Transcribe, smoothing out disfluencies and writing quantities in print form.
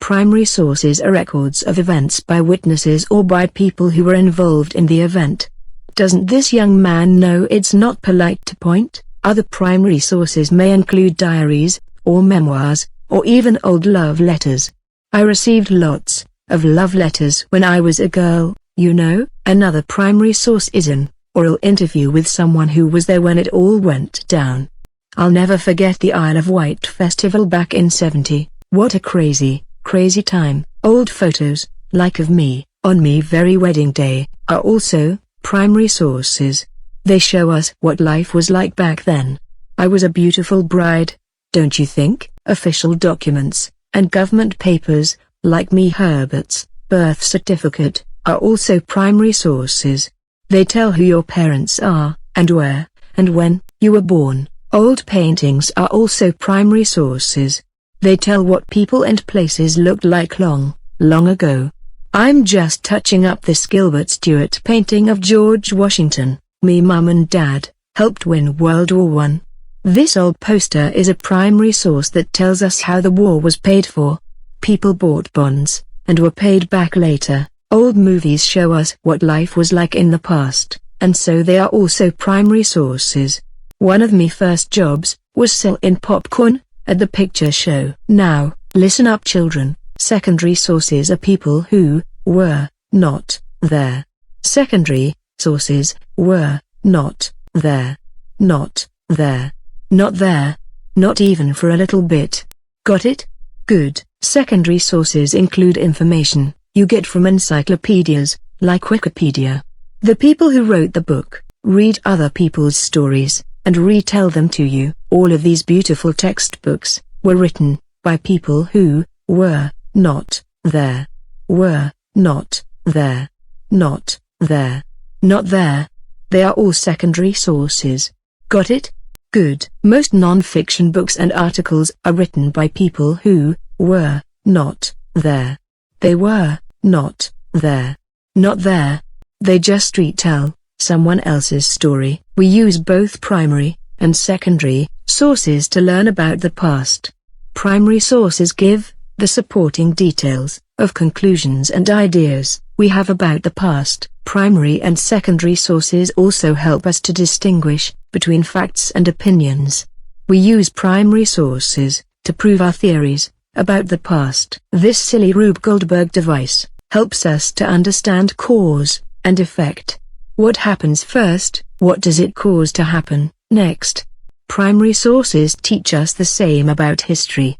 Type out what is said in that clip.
Primary sources are records of events by witnesses or by people who were involved in the event. Doesn't this young man know it's not polite to point? Other primary sources may include diaries, or memoirs, or even old love letters. I received lots of love letters when I was a girl, you know. Another primary source is an oral interview with someone who was there when it all went down. I'll never forget the Isle of Wight festival back in '70. What a crazy time. Old photos, like of me, on me very wedding day, are also primary sources. They show us what life was like back then. I was a beautiful bride, don't you think? Official documents, and government papers, like me Herbert's birth certificate, are also primary sources. They tell who your parents are, and where, and when, you were born. Old paintings are also primary sources. They tell what people and places looked like long ago. I'm just touching up this Gilbert Stuart painting of George Washington. Me mum and dad helped win World War I. This old poster is a primary source that tells us how the war was paid for. People bought bonds, and were paid back later. Old movies show us what life was like in the past, and so they are also primary sources. One of me first jobs was selling popcorn at the picture show. Now, listen up children, secondary sources are people who were not there. Secondary sources were not there. Not there. Not there. Not even for a little bit. Got it? Good. Secondary sources include information you get from encyclopedias, like Wikipedia. The people who wrote the book read other people's stories and retell them to you. All of these beautiful textbooks were written by people who were not there. Were not there. Not there. Not there. They are all secondary sources. Got it? Good. Most non-fiction books and articles are written by people who were not there. They were not there. Not there. They just retell someone else's story. We use both primary and secondary sources to learn about the past. Primary sources give the supporting details of conclusions and ideas we have about the past. Primary and secondary sources also help us to distinguish between facts and opinions. We use primary sources to prove our theories about the past. This silly Rube Goldberg device helps us to understand cause and effect. What happens first? What does it cause to happen next? Primary sources teach us the same about history.